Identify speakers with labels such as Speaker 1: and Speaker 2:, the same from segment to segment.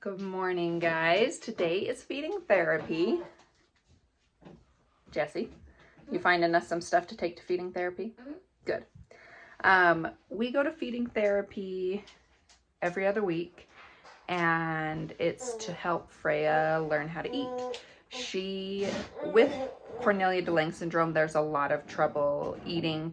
Speaker 1: Good morning, guys. Today is feeding therapy. Jesse, you finding us some stuff to take to feeding therapy? Good. We go to feeding therapy every other week, and it's to help Freya learn how to eat. With Cornelia de Lange Syndrome, there's a lot of trouble eating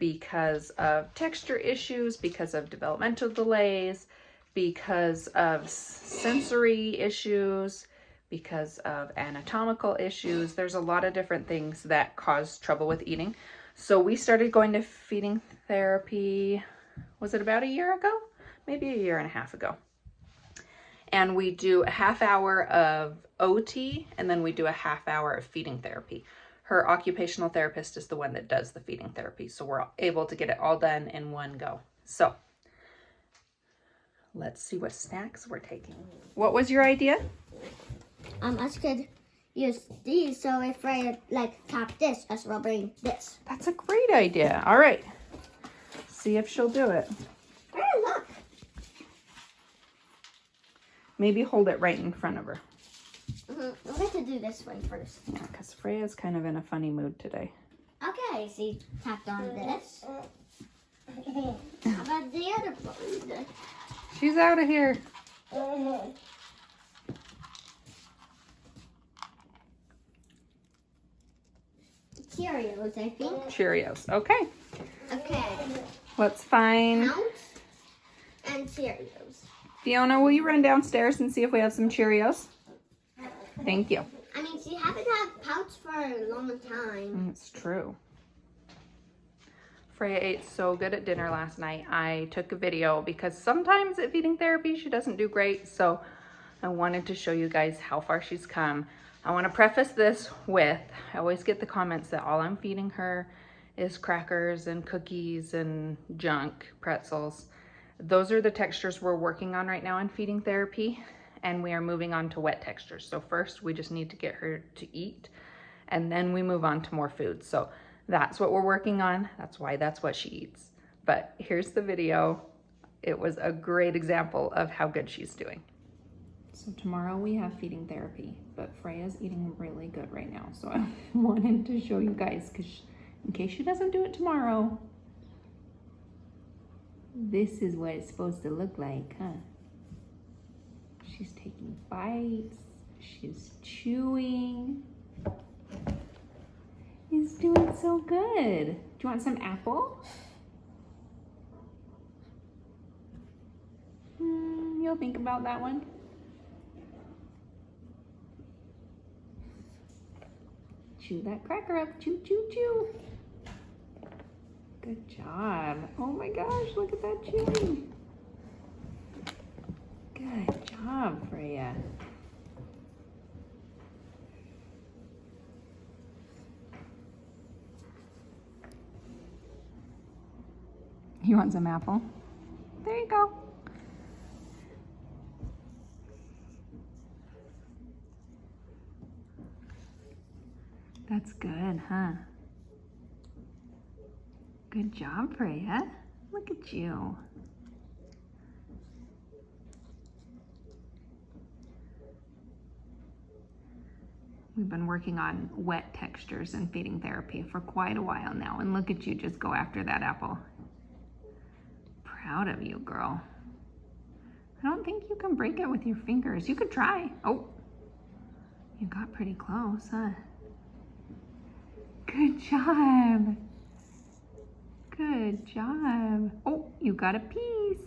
Speaker 1: because of texture issues, because of developmental delays, because of sensory issues, because of anatomical issues. There's a lot of different things that cause trouble with eating. So we started going to feeding therapy, was it about a year ago? Maybe a year and a half ago. And we do a half hour of OT, and then we do a half hour of feeding therapy. Her occupational therapist is the one that does the feeding therapy, so we're able to get it all done in one go. So let's see what snacks we're taking. What was your idea?
Speaker 2: Us could use these, so if Freya tap this, us will bring this.
Speaker 1: That's a great idea. All right. See if she'll do it.
Speaker 2: Oh, look.
Speaker 1: Maybe hold it right in front of her.
Speaker 2: We're going to do this one first.
Speaker 1: Yeah, because Freya's kind of in a funny mood today.
Speaker 2: Okay, she tapped on this. How about the other one?
Speaker 1: She's out of here.
Speaker 2: Cheerios, I think.
Speaker 1: Cheerios. Okay.
Speaker 2: Okay.
Speaker 1: Let's find...
Speaker 2: Pounds and Cheerios.
Speaker 1: Fiona, will you run downstairs and see if we have some Cheerios? Thank you.
Speaker 2: I mean, she haven't had pouch for a long time.
Speaker 1: It's true. Freya ate so good at dinner last night. I took a video because sometimes at feeding therapy she doesn't do great, so I wanted to show you guys how far she's come. I want to preface this with, I always get the comments that all I'm feeding her is crackers and cookies and junk, pretzels. Those are the textures we're working on right now in feeding therapy, and we are moving on to wet textures. So first we just need to get her to eat, and then we move on to more food. So that's what we're working on. That's why that's what she eats. But here's the video. It was a great example of how good she's doing. So tomorrow we have feeding therapy, but Freya's eating really good right now. So I wanted to show you guys, because in case she doesn't do it tomorrow, this is what it's supposed to look like, huh? She's taking bites, she's chewing. He's doing so good. Do you want some apple? You'll think about that one. Chew that cracker up. Chew, chew, chew. Good job. Oh my gosh, look at that chewing. Good job, Freya. You want some apple? There you go. That's good, huh? Good job, Freya. Look at you. We've been working on wet textures and feeding therapy for quite a while now, and look at you just go after that apple. Proud of you, girl. I don't think you can break it with your fingers. You could try. Oh, you got pretty close, huh? Good job. Good job. Oh, you got a piece.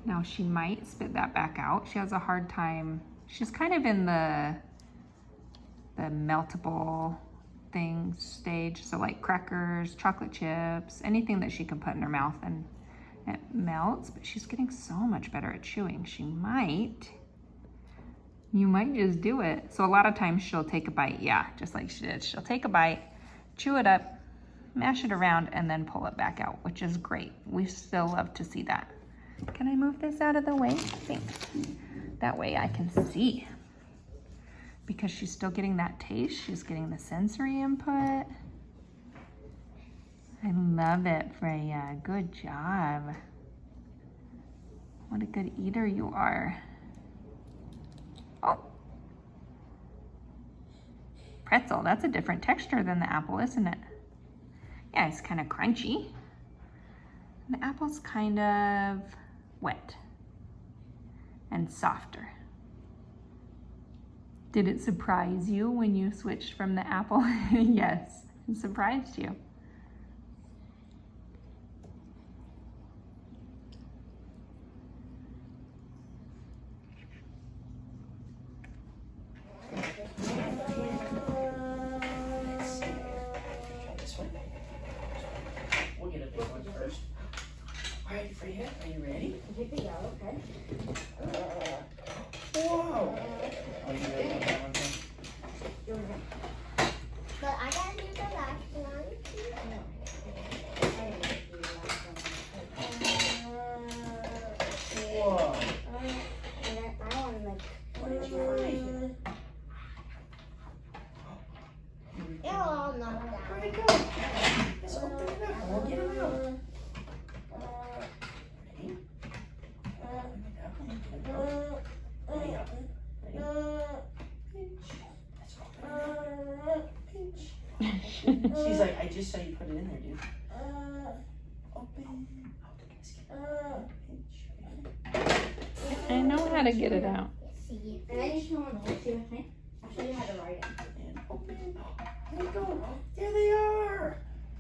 Speaker 1: Now she might spit that back out. She has a hard time. She's kind of in the meltable things stage. So like crackers, chocolate chips, anything that she can put in her mouth and it melts, but she's getting so much better at chewing. You might just do it. So a lot of times she'll take a bite. Yeah, just like she did. She'll take a bite, chew it up, mash it around, and then pull it back out, which is great. We still love to see that. Can I move this out of the way? Thanks. That way I can see. Because she's still getting that taste. She's getting the sensory input. I love it, Freya. Good job. What a good eater you are. Oh. Pretzel, that's a different texture than the apple, isn't it? Yeah, it's kind of crunchy. The apple's kind of wet and softer. Did it surprise you when you switched from the apple? Yes, it surprised you.
Speaker 3: We'll get a big one first. All right, Freya, are you ready?
Speaker 2: Here we go, okay.
Speaker 3: Whoa! Are you ready for that one?
Speaker 2: But I gotta do the last one.
Speaker 3: Whoa!
Speaker 2: And then I want to like.
Speaker 3: What did you find?
Speaker 2: It'll all knock down.
Speaker 3: Where'd it go? Let's open it up. We'll get it out. Ready? Open it up and get it out. Ready? Ready? Pinch. Let's open it up. Pinch. She's like, I just saw you put it in there, dude. Open. Pinch.
Speaker 1: I know how to get it out.
Speaker 2: See.
Speaker 4: And then you show them the too, okay? I'll show you how to write it.
Speaker 3: And open. There you go. There they are.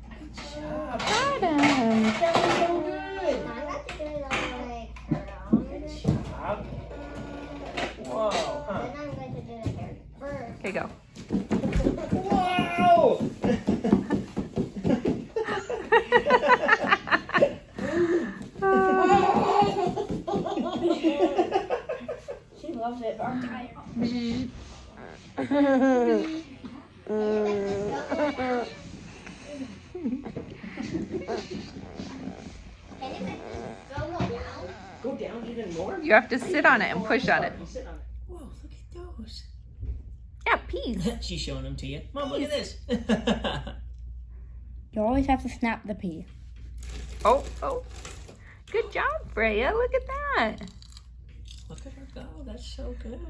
Speaker 3: Good job.
Speaker 1: Got him.
Speaker 3: That was so good.
Speaker 2: Now I got to do it all like around.
Speaker 3: Good job. Whoa. Huh.
Speaker 2: Then I'm going to do the hair first.
Speaker 1: Okay, go.
Speaker 3: Wow.
Speaker 4: She loves it, but I'm tired.
Speaker 3: Go down even more.
Speaker 1: You have to sit on it and push on it.
Speaker 3: Sit on it. Whoa, look at those.
Speaker 1: Yeah, peas.
Speaker 3: She's showing them to you. Mom, look at this.
Speaker 4: You always have to snap the pea.
Speaker 1: Oh, oh. Good job, Freya. Look at that.
Speaker 3: Look at her go. That's so good.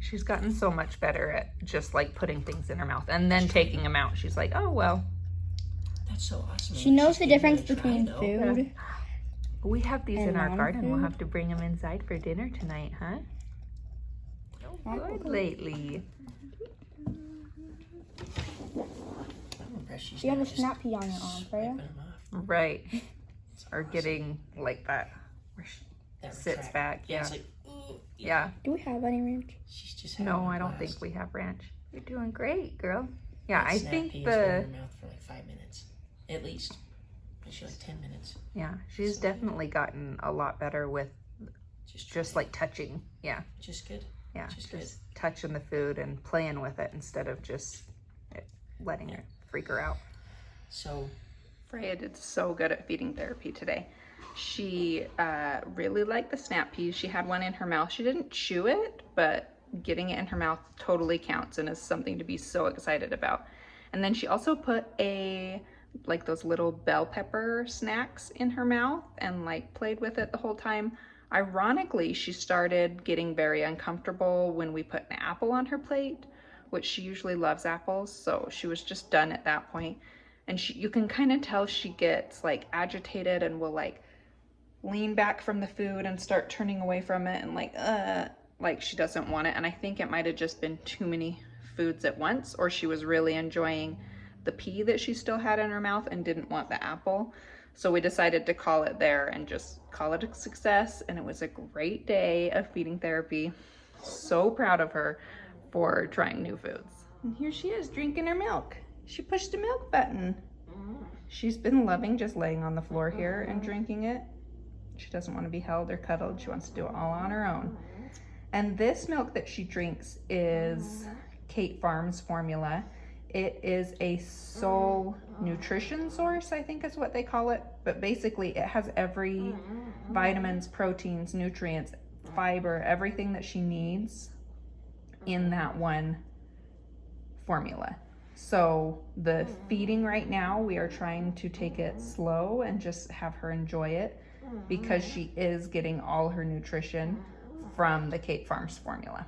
Speaker 1: She's gotten so much better at just like putting things in her mouth and then taking them out. She's like, oh, well.
Speaker 3: That's so awesome.
Speaker 4: She knows
Speaker 3: She's
Speaker 4: the
Speaker 3: giving it
Speaker 4: difference
Speaker 3: a try,
Speaker 4: between
Speaker 3: though.
Speaker 4: food.
Speaker 1: We have these
Speaker 4: And
Speaker 1: in our garden. We'll
Speaker 4: non-food?
Speaker 1: have to bring them inside for dinner tonight, huh? Oh, good lately.
Speaker 3: I'm impressed she's
Speaker 4: You have
Speaker 3: not
Speaker 4: a
Speaker 3: just
Speaker 4: snap pea on your arm, Freya.
Speaker 3: swiping 'em off.
Speaker 1: Right. Or getting like that. Where she
Speaker 3: That
Speaker 1: sits
Speaker 3: retract.
Speaker 1: back.
Speaker 3: Yeah,
Speaker 1: Yeah.
Speaker 3: it's like, ooh,
Speaker 1: Yeah.
Speaker 4: Do we have any ranch?
Speaker 3: She's just having
Speaker 1: No,
Speaker 3: a
Speaker 1: I don't
Speaker 3: blast.
Speaker 1: think we have ranch. You're doing great, girl. Yeah,
Speaker 3: That
Speaker 1: I
Speaker 3: snap
Speaker 1: think
Speaker 3: pea has been in
Speaker 1: the
Speaker 3: her mouth for like 5 minutes, at least. Actually, like 10 minutes.
Speaker 1: yeah, she's definitely gotten a lot better with just like touching. Yeah,
Speaker 3: Just good.
Speaker 1: yeah,
Speaker 3: Just
Speaker 1: just touching the food and playing with it instead of just letting it freak her out.
Speaker 3: So,
Speaker 1: Freya did so good at feeding therapy today. She really liked the snap peas. She had one in her mouth. She didn't chew it, but getting it in her mouth totally counts and is something to be so excited about. And then she also put like those little bell pepper snacks in her mouth and like played with it the whole time. Ironically, she started getting very uncomfortable when we put an apple on her plate, which she usually loves apples, so she was just done at that point. And you can kind of tell she gets like agitated and will like lean back from the food and start turning away from it and like she doesn't want it. And I think it might have just been too many foods at once, or she was really enjoying the pea that she still had in her mouth and didn't want the apple. So we decided to call it there and just call it a success. And it was a great day of feeding therapy. So proud of her for trying new foods. And here she is drinking her milk. She pushed the milk button. She's been loving just laying on the floor here and drinking it. She doesn't want to be held or cuddled. She wants to do it all on her own. And this milk that she drinks is Kate Farms formula. It is a soul nutrition source, I think is what they call it. But basically it has every vitamins, proteins, nutrients, fiber, everything that she needs in that one formula. So the feeding right now, we are trying to take it slow and just have her enjoy it because she is getting all her nutrition from the Cape Farms formula.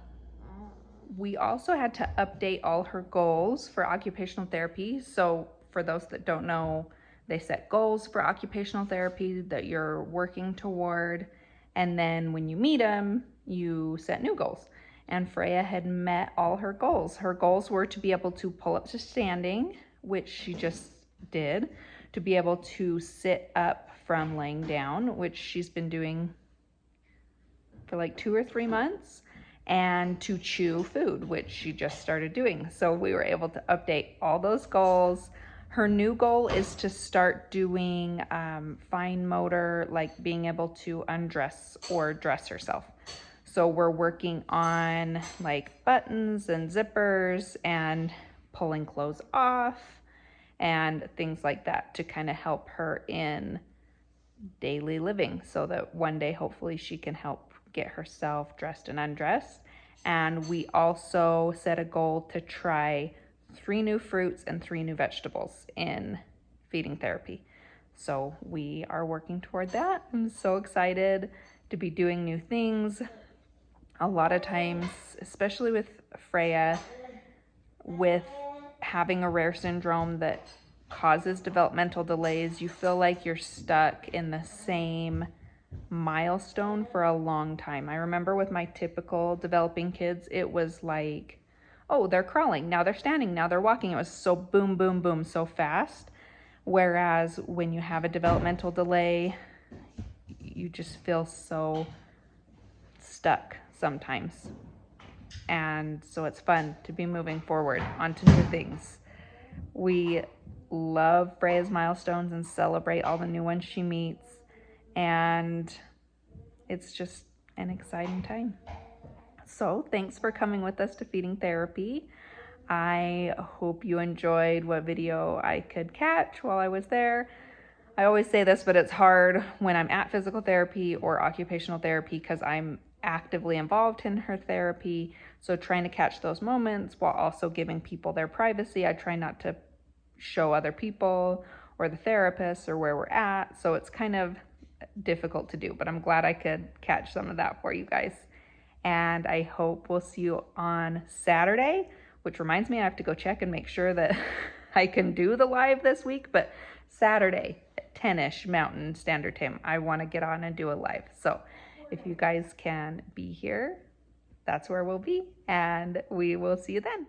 Speaker 1: We also had to update all her goals for occupational therapy. So for those that don't know, they set goals for occupational therapy that you're working toward. And then when you meet them, you set new goals. And Freya had met all her goals. Her goals were to be able to pull up to standing, which she just did, to be able to sit up from laying down, which she's been doing for like 2 or 3 months, and to chew food, which she just started doing. So we were able to update all those goals. Her new goal is to start doing fine motor, like being able to undress or dress herself. So we're working on like buttons and zippers and pulling clothes off and things like that to kind of help her in daily living, so that one day hopefully she can help get herself dressed and undressed. And we also set a goal to try 3 new fruits and 3 new vegetables in feeding therapy. So we are working toward that. I'm so excited to be doing new things. A lot of times, especially with Freya, with having a rare syndrome that causes developmental delays, you feel like you're stuck in the same milestone for a long time. I remember with my typical developing kids, it was like, oh, they're crawling, now they're standing, now they're walking. It was so boom, boom, boom, so fast. Whereas when you have a developmental delay, you just feel so stuck sometimes. And so it's fun to be moving forward onto new things. We love Freya's milestones and celebrate all the new ones she meets. And it's just an exciting time. So thanks for coming with us to Feeding Therapy. I hope you enjoyed what video I could catch while I was there. I always say this, but it's hard when I'm at physical therapy or occupational therapy because I'm actively involved in her therapy. So trying to catch those moments while also giving people their privacy. I try not to show other people or the therapists or where we're at. So it's kind of difficult to do, but I'm glad I could catch some of that for you guys. And I hope we'll see you on Saturday, which reminds me I have to go check and make sure that I can do the live this week. But Saturday at 10-ish Mountain Standard Time, I want to get on and do a live. So if you guys can be here, that's where we'll be, and we will see you then.